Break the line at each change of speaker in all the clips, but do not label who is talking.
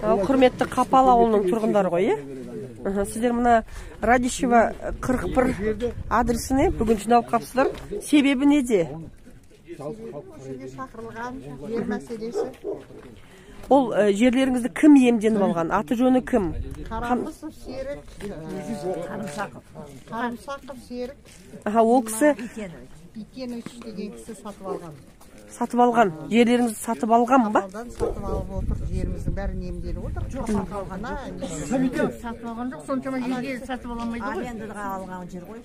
Құрметті Қапал ауылының тұрғындары ғой, сіздер мына Радищева 41 адресіне бүгін жиналып қапсыздар. Себебі неде?
Шақырылған жер мәселесі.
Ол жерлеріңізді кім иемденіп алған? Аты жөні кім?
Қарамысов Серік. Қарымсақов Серік.
Ол кісі
Икенович деген кісі сатып алған.
Сатып алған. Жерлеріңізді сатып алған ба?
Қапалдан сатып алып отыр. Жеріміздің бәрі немделіп отыр. Жоқ,
сатып алған жоқ. Соншама жерге сатып аламайды ғой.
Арендаға алған жер ғой.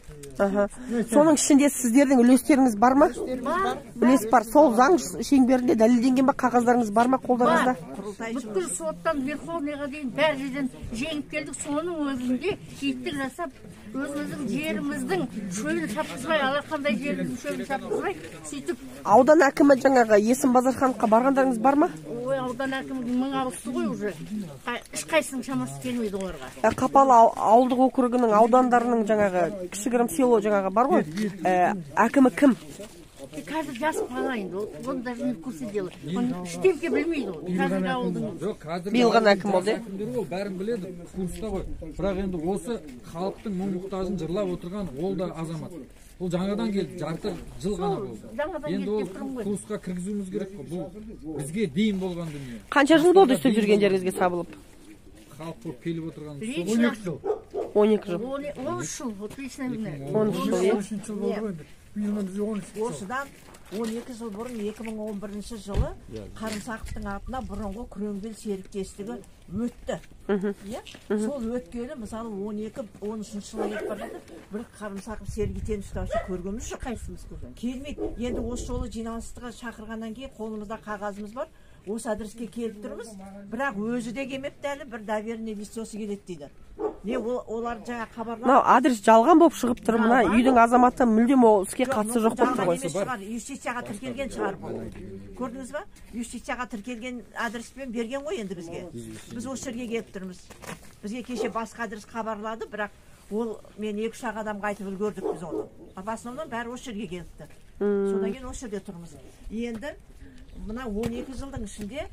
Соның ішінде сіздердің үлестеріңіз бар ма? Үлес бар. Сол заң шеңберінде дәлелденген ба? Қағаздарыңыз бар ма қолдарыңызда?
Бүткіл соттан Верховныйға дейін бәр жерден жеңіп келдік. Соның өзінде иттік жасап, өзіміздің жеріміздің шөлін шапқызбай, алақандай жеріміздің шөлін шапқызбай, сөйтіп.
Аудан әкімі жаңағы Есім Базархановқа барғандарыңыз бар ма?
Ой, аудан әкімі мың алысты ғой уже. Ешқайсының шамасы келмейді оларға.
Қапал ауылдық округінің аудандарының жаңағы кішігірім село жаңағы бар ғой. Әкімі кім?
Қазір жас бала енді, оны даже не в курсе дела. Штемке білмейді ол. Қазір ауылдың.
Биылған әкім ол де?
Ол бәрін біледі, курста ғой. Бірақ енді осы халықтың мұң-мұқтажын жырлап отырған ол да азамат. Ол жаңадан келді, жарты жыл ғана болды. Енді ол курсқа кіргізуіміз керек қой. Бұл бізге дейін болған дүние.
Қанша жыл болды істеп жүрген жеріңізге сабылып?
Халық болып келіп отырған.
12 жыл.
12 жыл.
13 жыл, отлично білмейді.
13 жыл,
Осыдан 12 жыл бұрын 2011 жылы Қарымсақовтың атына бұрынғы Күреңбел серіктестігі өтті. Сол өткелі мысалы 12-13 жылға кетіп бара жатыр. Бір Қарымсақов Сергейтеновті көргеніміз жоқ.
Қайсымыз көрген?
Келмейді. Енді осы жолы жиналысқа шақырғаннан кейін қолымызда қағазымыз бар. Осы адреске келіп тұрмыз. Бірақ өзі де келмепті әлі, бір доверенный листосы келеді дейді. Не олар жаңа хабарлап.
Мынау адрес жалған болып шығып тұр. Мына үйдің азаматы мүлдем ол іске қатысы жоқ болып тұр ғой.
Юстицияға тіркелген шығар бұл. Көрдіңіз ба? Юстицияға тіркелген адреспен берген ғой енді бізге. Біз осы жерге келіп тұрмыз. Бізге кеше басқа адрес хабарлады, бірақ ол мен 2-3 адамға айтып үлгердік біз оны. В основном бәрі осы жерге келіпті. Содан кейін осы жерде тұрмыз. Енді мына 12 жылдың ішінде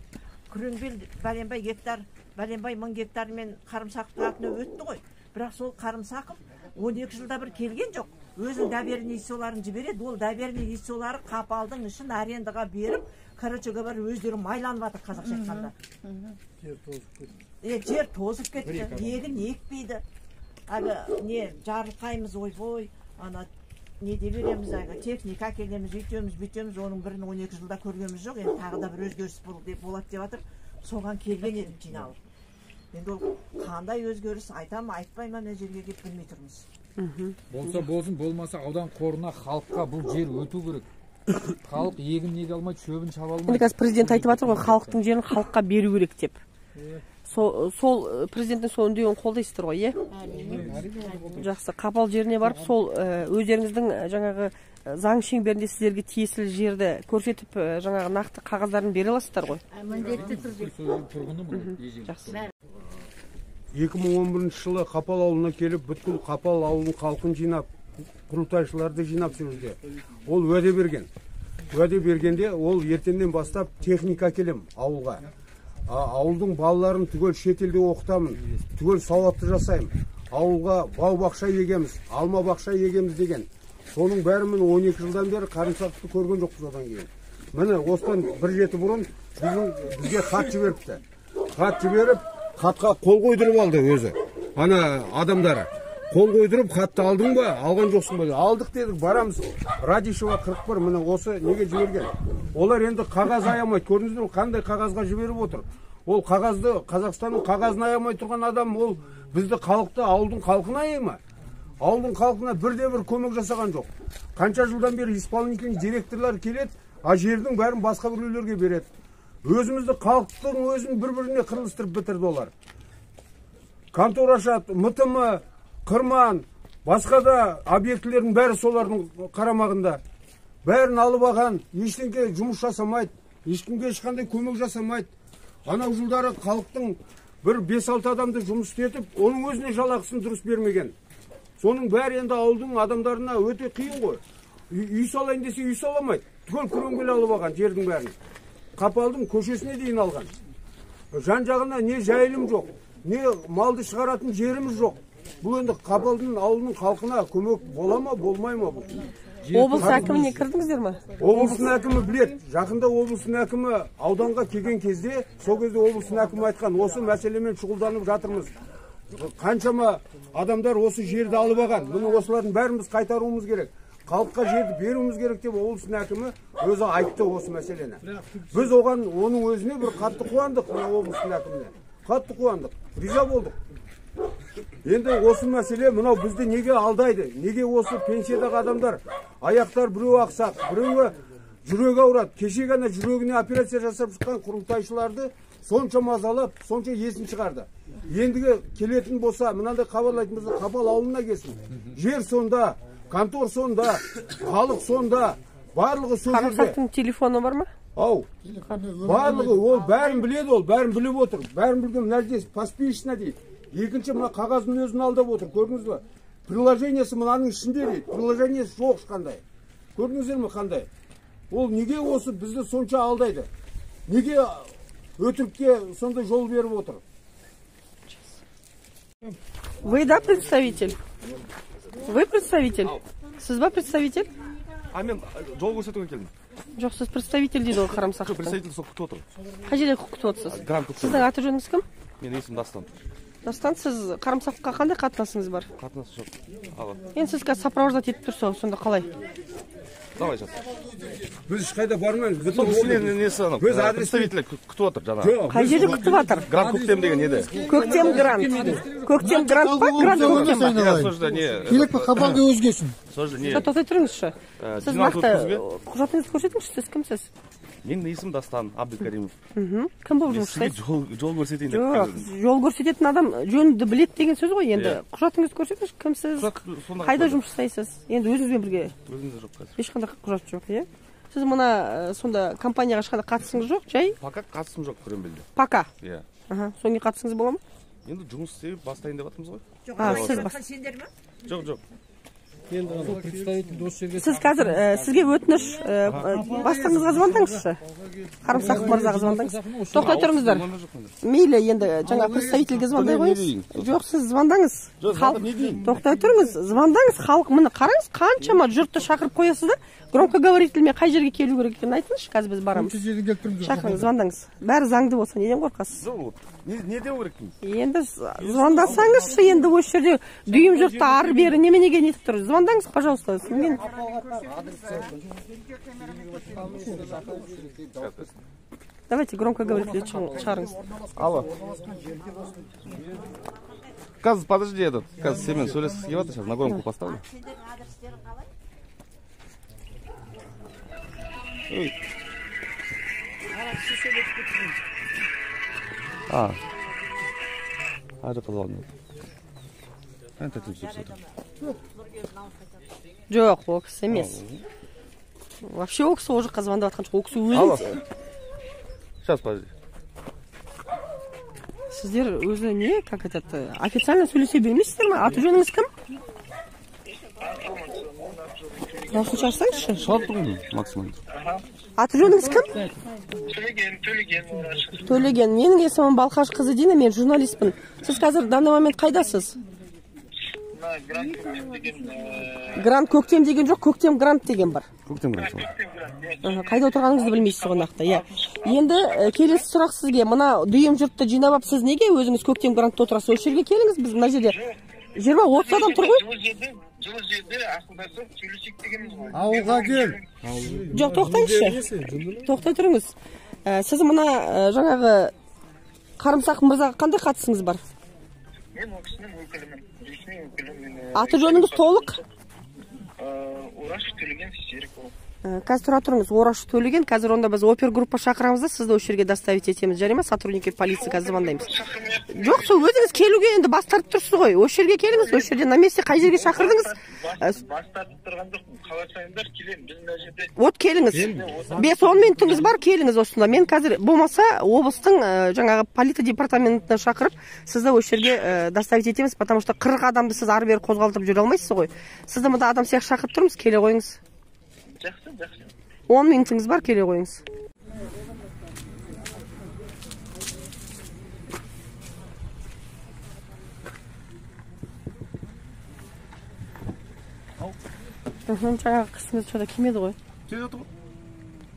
Күреңбел Бәленбай гектар, Бәленбай 1000 гектармен Қарымсақовтың атына өтті ғой. Бірақ сол Қарымсақов 12 жылда бір келген жоқ. Өзінің доверенный листоларын жібереді. Ол доверенный листолары Қапалдың ішін арендаға беріп, короче говоря, өздері майланып жатыр қазақша айтқанда. Жер тозып кетті. Егін екпейді. Не жарылқаймыз, ойбой, ана не де береміз, техника әкелеміз, бүйтеміз, оның бірін 12 жылда көргеніміз жоқ. Енді тағы да бір өзгеріс болады деп жатыр. Соған келген едім жиналып. Енді ол қандай өзгеріс айтам, айтпай ма, мына жерге келіп білмей тұрмыз.
Болса болсын, болмаса аудан қорына халыққа бұл жер өту керек. Халық егін неге алмайды, шөбін шаба алмайды.
Енді қазір президент айтып жатыр ғой, халықтың жерін халыққа беру керек деп. Сол президенттің сол үндеуін қолдайсыздар ғой, е? Жақсы, Қапал жеріне барып, сол өздеріңіздің жаңағы заң шеңберінде сіздерге тиесілі жерді көрсетіп, жаңағы нақты қағаздарын бере аласыздар ғой?
Міндетті түрде.
Жақсы.
2011 жылы Қапал ауылына келіп, бүткіл Қапал ауылының халқын жинап, құрылтайшыларды жинап жүрді. Ол уәде берген. Уәде бергенде ол ертеңнен бастап техника әкелем ауылға. Ауылдың балаларын түгел шетелде оқытамын, түгел сауатты жасаймын. Ауылға бау-бақша егеміз, алма бақша егеміз деген. Соның бәрі мен 12 жылдан бері Қарымсақовты көрген жоқпыз одан кейін. Міне осыдан бір жеті бұрын бізге хат жіберіпті. Хат жіберіп, хатқа қол қойдырып алды өзі. Ана адамдары. Қол қойдырып, хатты алдың ба, алған жоқсың ба? Алдық дедік, барамыз. Радищева 41, міне осы неге жіберген. Олар енді қағаз аямайды. Көрдіңіздер, қандай қағазға жіберіп отыр. Ол қағазды, Қазақстанның қағазын аямай тұрған адам, ол бізді халықты, ауылдың халқына аяйма. Ауылдың халқына бірде-бір көмек жасаған жоқ. Қанша жылдан бері исполнительный директорлар келеді, жердің бәрін басқа біреулерге береді. Өзімізді халықтың өзін бір-біріне қырылыстырып бітірді олар. Конторашат, МТМ, Қырман, басқа да объектілердің бәрі солардың қарамағында. Бәрін алып алған, ештеңке жұмыс жасамайды, ешкімге ешқандай көмек жасамайды. Анау жылдары халықтың бір 5-6 адамды жұмыс істетіп, оның өзіне жалақысын дұрыс бермеген. Соның бәрі енді ауылдың адамдарына өте қиын ғой. Үй салайын десе үй саламайды. Түгел Күреңбел алып алған жердің бәрін. Қапалдың көшесіне дейін алған. жан жағына не жайылым жоқ, не малды шығаратын жеріміз жоқ. Бұл енді Қапалдың ауылының халқына көмек бола ма, болмай ма бұл?
Облыс әкіміне кірдіңіздер ме?
Облыстың әкімі білет. Жақында облыстың әкімі ауданға келген кезде, сол кезде облыстың әкімі айтқан, осы мәселемен шұғылданып жатырмыз. Қаншама адамдар осы жерді алып алған. Бұны осылардың бәріміз қайтаруымыз керек. Халыққа жерді беруіміз керек деп облыстың әкімі өзі айтты осы мәселені. Біз оның өзіне бір қатты қуандық, облыстың әкіміне. Қатты қуандық, риза болдық. Енді осы мәселе мынау бізді неге алдайды? Неге осы пенсиядағы адамдар аяқтар біреу ақсақ, біреуі жүрегі ауырады. Кеше ғана жүрегіне операция жасап шыққан құрылтайшыларды сонша мазалап, сонша есін шығарды. Ендігі келетін болса, мынандай хабарлайтын болса, Қапал ауылына келсін. Жер сонда, контор сонда, халық сонда, барлығы сол жерде.
Қарымсақтың телефоны бар ма?
Ау, барлығы, ол бәрін біледі, ол бәрін біліп отыр. Бәрін білген мына жерде поспешно дейді. Екінші мына қағаздың өзін алдап отыр, көрдіңіз бе? Приложениесі мынаның ішінде дейді. Приложениесі жоқ қандай. Көрдіңіздер ме қандай? Ол неге осы бізді сонша алдайды? Неге өтірікке сондай жол беріп отыр?
Вы, да, представитель? Вы представитель? Сіз ба представитель?
Мен жол көрсетуге келдім.
Жоқ, сіз представитель дейді ғой Қарымсақтың.
Представитель сол күтіп отыр.
Қай жерде күтіп отырсыз?
Грант күтіп.
Сіздің аты жөніңіз кім?
Менің есімім Дастан.
Дастан, сіз Қарымсаққа қандай қатынасыңыз бар?
Қатынасы жоқ. Ала.
Енді сіз қазір сопровождать етіп тұрсыз, сонда қалай?
Давай сейчас.
Біз ешқайда бармаймыз.
Сол кісінің несі анау. Представитель күтіп отыр жаңа.
Қай жерде күтіп жатыр?
Грант көктем деген еді.
Көктем грант. Көктем грант па? Грант көктем ба?
Сол жерде не?
Керек па Қапалға өзгесін?
Сол жерде не?
Тоқтай тұрыңызшы. Сіз нақты құжатыңызды көрсетіңізші, сіз кімсіз?
Менің есімім Дастан Абдыкаримов.
Кім болып жұмыс жасайсыз?
Жол көрсетейін деп
Жоқ, жол көрсететін адам жөнді біледі деген сөз ғой. Енді құжатыңызды көрсетіңізші, кімсіз? Қайда жұмыс жасайсыз? Енді өзіңізбен бірге?
Өзіңіз жоқ қазір.
Ешқандай құжат жоқ, иә? Сіз мына сонда компанияға ешқандай қатысыңыз жоқ, жай?
Пока қатысым жоқ Күреңбелде.
Пока?
Иә.
Соңғы қатысыңыз бола ма?
Енді жұмыс істеп бастайын деп жатырмыз ғой.
Сіз
Сендер ме?
Жоқ.
Сіз қазір сізге өтініш бастығыңызға звондаңызшы. Қарымсақ мырзаға звондаңыз. Тоқтай тұрыңыздар. Мейлі, енді жаңа представительге звондай қойыңыз. Жоқ, сіз звондаңыз. Тоқтай тұрыңыз, звондаңыз. Халық міне қараңыз, қаншама жұртты шақырып қоясыздар. Громкоговорительмен қай жерге келу керек екенін айтыңызшы, қазір біз барамыз. Шақырыңыз, звондаңыз. Бәрі заңды болса, неден қорқасыз?
Не деу керек?
Енді звондасаңызшы, енді осы жерде дүйім жұртты ары бері неменеге нетіп тұр. Звондаңыз, пожалуйста. Давайте громкоговоритель шығарыңыз.
Алло. Қазір, подожди, этот. Қазір семен сөйлесіп келіп жатыр, сейчас на громку поставлю. Позвонил.
Жоқ, ол кісі емес. Вообще ол кісі ол жаққа звондап жатқан жоқ. Ол кісі өзі.
Сейчас, подожди.
Сіздер өзі не, как этот, официально сөйлесе бермейсіздер ме? Аты жөніңіз кім? Дауысын шығарсаңызшы.
Шығарып тұрмын, Максим.
Аты жөніңіз кім? Төлеген. Менің есімім Балқаш қызы Дина, мен журналистпін. Сіз қазір данный момент қайдасыз? Грант көктем деген жоқ, көктем грант деген бар.
Көктем грант.
Қайда отырғаныңызды білмейсіз ғой нақты, иә. Енді келесі сұрақ сізге, мына дүйім жұртты жинап алып, сіз неге өзіңіз көктем грантта отырасыз? Осы жерге келіңіз, біз мына жерде 20-30 адам тұр ғой.
Жылы жерде ақылдасып сөйлесек дегеніміз ғой.
Ауылға кел.
Жоқ, тоқтаңызшы. Тоқтай тұрыңыз. Сіз мына жаңағы Қарымсақ мырзаға қандай қатысыңыз бар?
Мен ол кісінің өкілімін. Ресми өкілім.
Аты жөніңіз толық?
Ораш Төлеген Серік ол.
Қазір тұра тұрыңыз, Ораш Төлеген. Қазір онда біз опергруппа шақырамыз да, сізді осы жерге доставить етеміз. Жарай ма? Сотрудники полиции қазір звондаймыз. Жоқ, сол өзіңіз келуге енді бас тартып тұрсыз ғой. Осы жерге келіңіз, осы жерде на месте қай жерге шақырдыңыз?
Бас тартып тұрған жоқпын. Қаласаңыздар келемін. Біз мына жерде.
Вот келіңіз. 5-10 минутыңыз бар, келіңіз осында. Мен қазір болмаса облыстың жаңағы полиция департаментіне шақырып, сізді осы жерге доставить етеміз, потому что 40 адамды сіз ары бері қозғалтып жүре алмайсыз ғой. Сізді мында адам сияқты шақырып тұрмыз, келе қойыңыз.
Жақсы.
10 минутыңыз бар, келе қойыңыз. Жаңағы кісіңіз что-то келмеді ғой.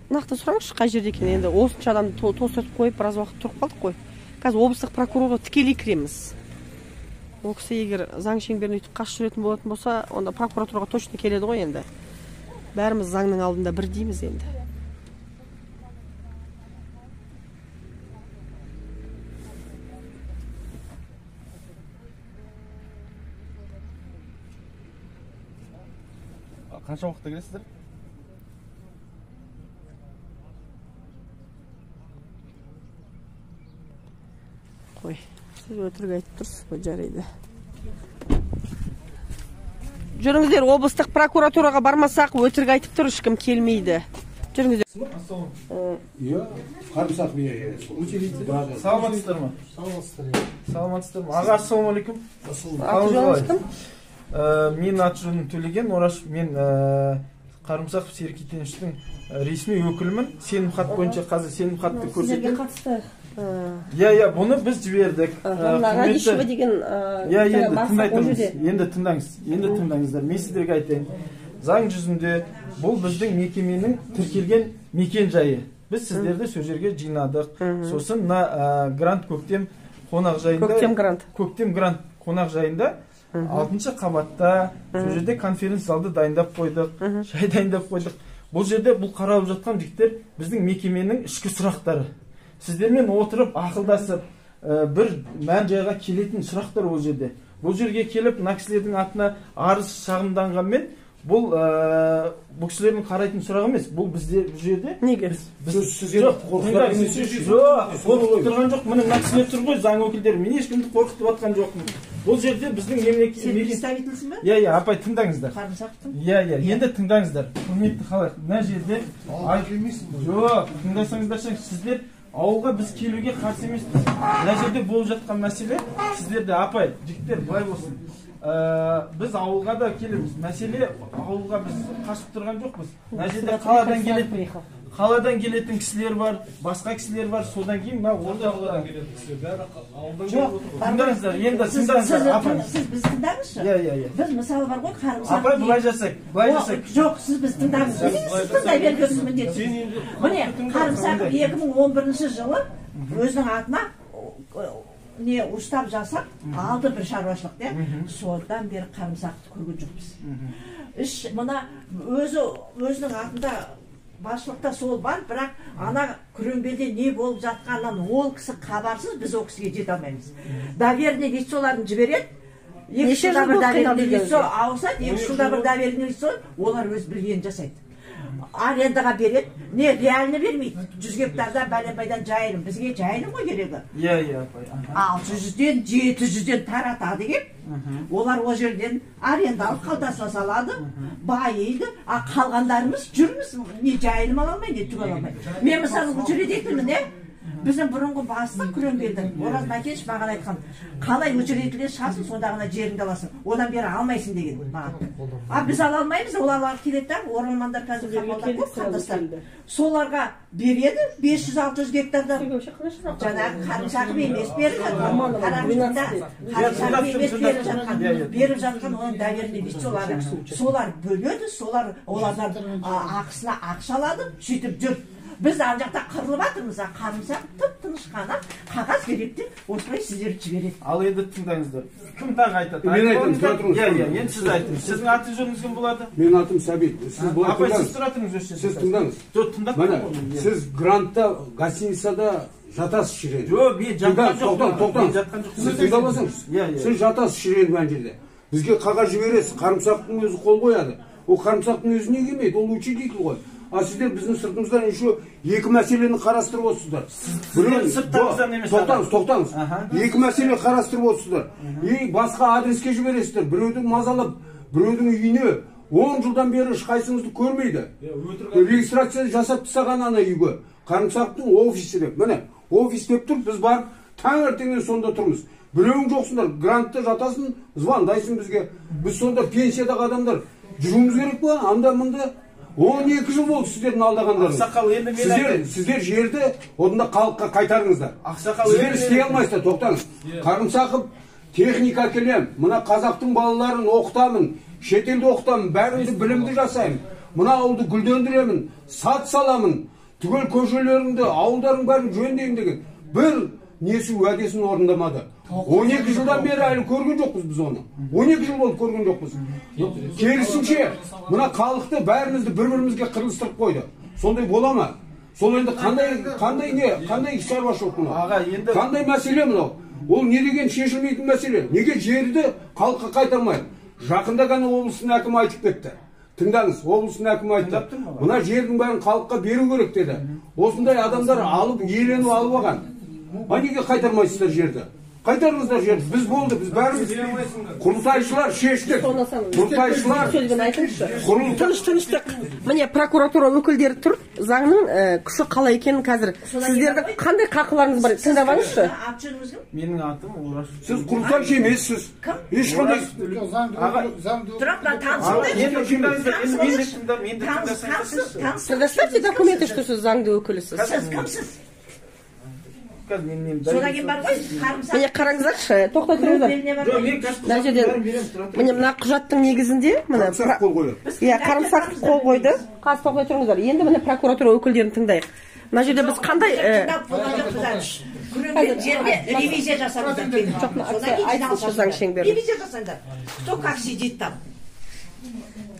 Нақты сұраңызшы қай жерде екен. Енді осынша адамды тосып қойып біраз уақыт тұрып қалдық қой. Қазір облыстық прокурорға тікелей кіреміз. Ол кісі егер заң шеңберінде өйтіп қашып жүретін болатын болса, онда прокуратураға точно келеді ғой енді. Бәріміз заңның алдында бірдейміз енді.
Қанша уақытта келесіздер?
Қой, сіз өтірік айтып тұрсыз ғой, жарайды. Жүріңіздер, облыстық прокуратураға бармасақ, өтірік айтып тұр, ешкім келмейді. Жүріңіздер.
Иә, қарымсақ мен.
Саламатсыздар ма? Саламатсыздар ма? Аға, ассалаумалейкум.
Аты-жөніңіз кім?
Мен аты-жөнім Төлеген Ораш. Мен Қарымсақов Серік Итеновичтің ресми өкілімін. Сенім хат бойынша қазір сенім хатты көрсетті. Иә, бұны біз жібердік.
Радишева деген
енді тыңдаңыздар. Мен сіздерге айтайын. Заң жүзінде бұл біздің мекеменің тіркелген мекен жайы. Біз сіздерді сол жерге жинадық. Сосын грант көктем қонақ жайында. Көктем грант қонақ жайында 6-шы қабатта сол жерде конференц залды дайындап қойдық, шай дайындап қойдық. Бұл жерде бұл қаралып жатқан жігіттер біздің мекеменің ішкі сұрақтары. Сіздермен отырып, ақылдасып, бір мән жайға келетін сұрақтар ол жерде. Бұл жерге келіп, мына кісілердің атына арыз шағымданғанмен, бұл кісілердің қарайтын сұрақ емес. Бұл бізде бұл жерде.
Неге?
Қорқытып тұрған жоқ. Мына кісілер тұр ғой, заң өкілдері. Мен ешкімді қорқытып жатқан жоқпын. Бұл жерде біздің мемлекет.
Сен представительсің ба?
Иә, апай, тыңдаңыздар.
Қарымсақтың?
Иә, енді тыңдаңыздар. Құрметті халық, мына жерде жоқ, тыңдасаңыздаршы, сіздер ауылға біз келуге қарсы емеспіз. Мына жерде болып жатқан мәселе сіздерде, апай, жігіттер, былай болсын. Біз ауылға да келеміз. Мәселе ауылға біз қашып тұрған жоқпыз. Мына жерде қаладан келетін кісілер бар, басқа кісілер бар. Содан кейін орта ауылдан келетін кісілер бәрі ауылдан келіп отыр. Тыңдаңыздар, енді тыңдаңыздар, апай.
Сіз біз тыңдаңызшы.
Иә.
Біз мысалы бар ғой, қарымсақ.
Апай, былай жасайық.
Жоқ, сіз біз тыңдаңыз. Сіз тыңдай бергенсіз міндетсіз. Міне, қарымсақ 2011 жылы өзінің атына устав жасап алды бір шаруашылық, содан бері қарымсақты көрген жоқпыз. Мына өзінің атында басшылықта сол бар, бірақ ана Күреңбелде не болып жатқанынан ол кісі хабарсыз, біз ол кісіге жете алмаймыз. Доверенный лицоларын жібереді, 2 жылда бір доверенный лицо ауысады, 2 жылда бір доверенный лицо, олар өз білгенін жасайды. Арендаға береді, не реально бермейді. 100 гектарда бәленбайдан жайылым. Бізге жайылым ғой керегі.
Иә, апай.
600-ден 700-ден таратады кеп. Олар о жерден арендалық қалдаса салады, байыды. Қалғандарымыз жүрміз, не жайылым ала алмай, не түк ала алмай. Мен мысалы учредителмін, біздің бұрынғы бастық Күреңбелдің Ораз Мәкенш маған айтқан, қалай учредителден шығасың, сонда ғана жеріңді аласың, одан бері алмайсың деген маған. Біз ала алмаймыз, олар келеді, оралмандар қазір қамалдар көп қандастар. Соларға береді 500-600 гектарда. Жаңағы қарымсақым емес беріп жатқан оның доверенный лицолары. Солар бөледі, олардан ақысына ақша алады, сөйтіп жүр. Біз ар жақта қырылып жатырмыз, қарымсақ тып-тыныш қана қағаз керек деп осылай сіздерді жібереді.
Ал енді тыңдаңыздар. Кім тағы айтады?
Мен айтамын, тұра тұрыңыз.
Иә, енді сіз айтыңыз. Сіздің аты жөніңіз кім болады?
Мен атым Сәбит.
Апай, сіз тұра тұрыңыз.
Сіз тыңдаңыз.
Жоқ, тыңдап.
Сіз грантта, гостиницада жатасыз шірен.
Жоқ, мен жатқан жоқпын.
Тоқтаңыз. Сіз тыңдамасаңыз. Сіз жатасыз шірен мән жерде. Бізге қағаз жібересіз. Қарымсақтың өзі қол қояды. Ол қарымсақтың өзі не келмейді? Ол учредитель ғой. А сіздер біздің сыртымыздан еще 2 мәселені қарастырып отырсыздар. Тоқтаңыз. 2 мәселе қарастырып отырсыздар. И басқа адреске жібересіздер. Біреудің мазалап, біреудің үйіне 10 жылдан бері ешқайсыңызды көрмейді. Регистрация жасап тастаған ана үйге. Қарымсақтың офисі деп. Міне, офис деп тұр, біз барып таңертеңнен сонда тұрмыз. Біреуің жоқсыңдар, грантта жатасың, звондайсың бізге. Біз сонда пенсиядағы адамдар жүруіміз керек па? Анда-мында 12 жыл болды сіздердің алдағандарыңыз.
Ақсақал, енді мен айтайын.
Сіздер жерді одында халыққа қайтарыңыздар. Сіздер істей алмайсыздар, тоқтаңыз. Қарымсақов техника әкелем, мына қазақтың балаларын оқытамын, шетелде оқытамын, бәрімді білімді жасаймын. Мына ауылды гүлдендіремін, сат саламын, түгел көшелеріңді, ауылдардың бәрін жөндеймін деген. Бір несі уәдесін орындамады. 12 жылдан бері әлі көрген жоқпыз біз оны. 12 жыл болды көрген жоқпыз. Керісінше, мына халықты бәрімізді бір-бірімізге қырылыстырып қойды. Сондай бола ма? Сол енді қандай шаруашылық мынау? Қандай мәселе мынау? Ол не деген шешілмейтін мәселе? Неге жерді халыққа қайтармайды? Жақында ғана облыстың әкімі айтып кетті. Тыңдаңыз, облыстың әкімі айтты. Мына жердің бәрін халыққа беру керек деді. Осындай адамдар алып, иеленіп алып алған. Неге қайтармайсыздар жерді? Қайтарыңыздар жерді. Біз болды, біз бәріміз құрылтайшылар шештік. Құрылтайшылар
тыныштық. Міне прокуратура өкілдері тұр. Заңның күші қалай екенін қазір. Сіздердің қандай қақыларыңыз бар? Тыңдап алыңызшы.
Менің атым Олжас.
Сіз құрылтайшы емессіз. Ешқандай
предоставьте документы, что сіз заңды өкілісіз.
Сіз кімсіз?
Содан кейін бар ғой, міне қараңыздаршы, тоқтай тұрыңыздар. Міне мына құжаттың негізінде, қарымсақ қол қойды. Қазір тоқтай тұрыңыздар. Енді міне прокуратура өкілдерін тыңдайық. Мына жерде біз қандай
ревизия жасаңыздар. Ревизия жасаңыздар. Кто как сидит там?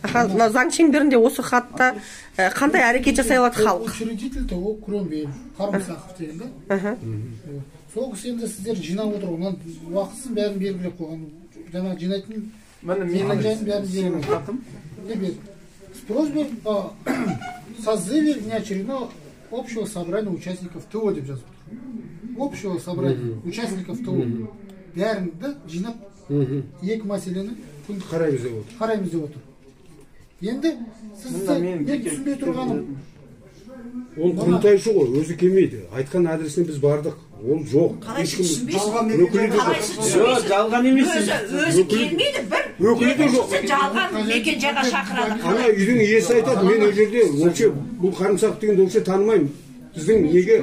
Заң шеңберінде осы хатта қандай әрекет жасай алады халық?
Учредитель-то ол Кромбеев, Қарымсақов деген да. Сол кісі енді сіздер жинап отыр, онан уақытсын бәрін белгілеп қойған. Жаңа жинайтын жайын бәрін белгілеп. С просьбой о созыве внеочередного общего собрания участников ТО деп жазып отыр. Общего собрания участников ТО. Бәрінді жинап екі мәселені қараймыз деп отыр. Енді сізді мен түсінбей тұрғаным.
Ол құрылтайшы ғой, өзі келмейді. Айтқан адресіне біз бардық. Ол жоқ.
Қалайсыз түсінбейсіз?
Жалған емес.
Өзі келмейді, бір екіншісі жалған мекен жайға шақырады.
Ана үйдің иесі айтады, мен ол жерде бұл қарымсақ деген олше танымаймын. Біздің неге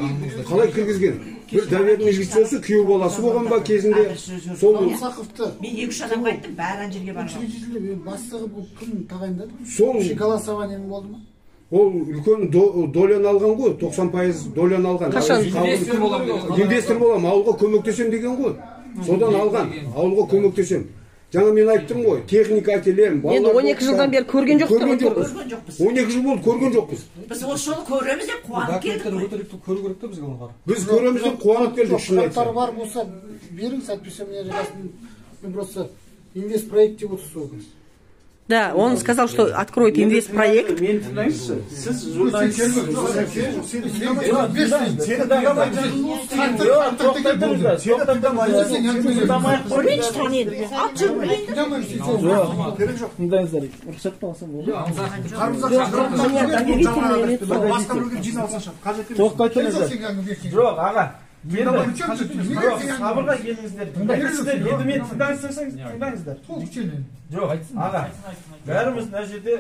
қалай кіргізген? Бір доверенный лицосы күйеу баласы болған ба кезінде?
Қарымсақовты
мен 2-3 адамға айттым, бәрі жерге барған.
Учредитель бастығы бұл кім тағайындады?
Сол
голосованием болды ма?
Ол үлкен долян алған ғой, 90% долян алған. Инвестор болам, ауылға көмектесем деген ғой. Содан алған, ауылға көмектесем. Жаңа мен айттым ғой, техника әкелем.
Енді 12 жылдан бері көрген жоқпыз.
12 жыл болды көрген жоқпыз.
Біз осы жолы көреміз деп қуанып келдік.
Көру керек та бізге оны.
Біз көреміз деп қуанып келдік шын айтсам.
Құжаттар бар болса беріңіз, әйтпесе мен просто инвестпроект деп отырсыз.
Да, он сказал, что откроет инвестпроект.
Мен тыңдаңызшы, сіз журналист. Тыңдаңыздар, рұқсат алсам болды. Тоқтай тұрыңыздар. Жоқ, аға. Сабырға келіңіздер. Енді мен тыңдаңыздар. Жоқ, аға. Бәріміз мына жерде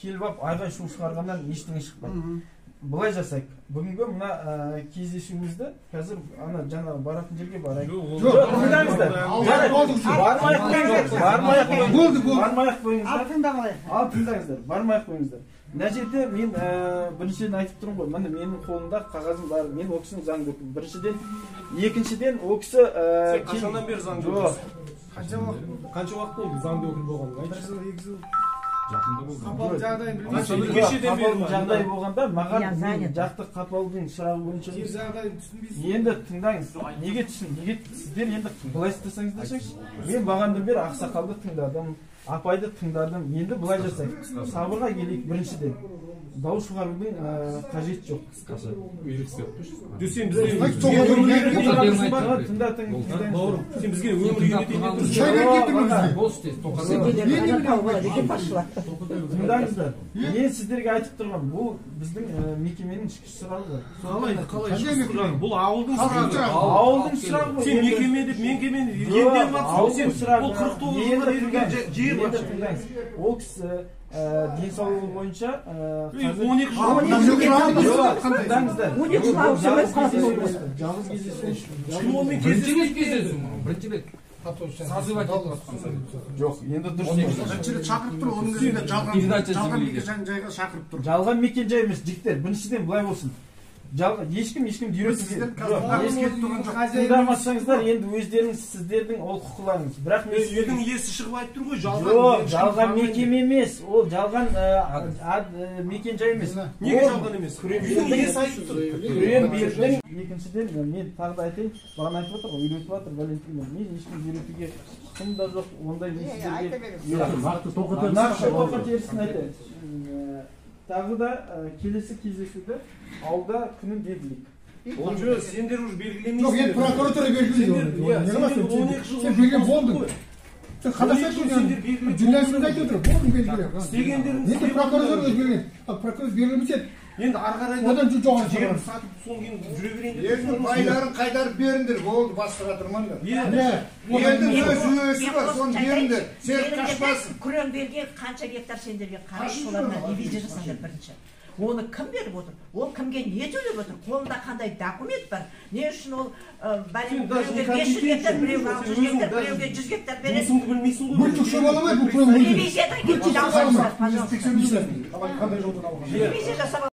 келіп алып айғай шу шығарғаннан ештеңе шықпайды. Былай жасайық. Бүгінгі мына кездесуімізді қазір ана жаңа баратын жерге барайық. Жоқ, тыңдаңыздар. Бармай-ақ қойыңыздар. Бармай-ақ қойыңыздар. Мына жерде мен біріншіден айтып тұрмын ғой, міне менің қолымда қағазым бар, мен ол кісінің заңды өкілі. Біріншіден, екіншіден ол кісі қашаннан бері заңды өкілі?
Қанша уақыт болды заңды өкіл болғанға? 1 жыл, 2 жыл.
Қапал жағдай болғанда маған мен жақты қапалдың сұрағы бойынша енді тыңдаңыз. Неге сіздер енді былай істесеңіздерші? Мен бағандан бері ақсақалды тыңдадым, апайды тыңдадым. Енді былай жасайық. Сабырға келейік біріншіден. Дауыс шығарудың қажет жоқ.
Сен бізге өмір
тыңдаңыздар. Мен сіздерге айтып тұрған, бұл біздің мекеменің ішкі сұрағы.
Бұл ауылдың сұрағы.
Ауылдың сұрағы.
Сен мекеме деп,
ауылдың сұрағы. Бұл 49 жер бар. Ол кісі денсаулығы бойынша 12
жыл
созывать етіп жатқан.
Жоқ, енді дұрыс.
Біріншіден шақырып тұр, оның өзінде жалған мекен жайға шақырып тұр.
Жалған мекен жай емес, жігіттер. Біріншіден былай болсын. Ешкім үйретуге тыңдамасаңыздар, енді өздеріңіз сіздердің ол құқыларыңыз. Бірақ
үйдің иесі шығып айтып тұр ғой,
жоқ, жалған мекеме емес, ол жалған мекен жай емес.
Неге жалған емес? Үйдің иесі айтып тұр.
Күрем-бердің. Екіншіден, мен тағы да айтайын, бағана айтып отыр ғой, үйретіп жатыр Валентина. Мен ешкім үйретуге құқым да жоқ, ондай мен сіздерге нақты тоқатерісін айтайын. Тағы да келесі кездесуді ауылда күнін белгілейік.
Ол жөн сендер уже белгілемейсіңдер. Жоқ, енді прокуратура белгілейді. Сен белгілеп болдың. Сен қазақша айтып журналистің айтып отыр, болдың белгілеп. Істегендеріңіз енді прокуратура өз белгілейді. Прокуратура белгілемесе енді ары қарай одан жоғары жер сатып соң кейін жүре берейін деп. Енді байларын қайтарып беріңдер, болды басқаға тұрмаңдар. Енді өз үйесі бар, соны беріңдер. Сен қашпасын.
Күреңбелге қанша гектар сендерге қарыз, соларына ревизия жасаңдар бірінші. Оны кім беріп отыр? Ол кімге не төлеп отыр? Қолында қандай документ бар? Не үшін ол біреуге 500 гектар, біреуге 600 гектар, біреуге 100 гектар береді? Ревизиядан кетті, жалғыз. Ревизия жасап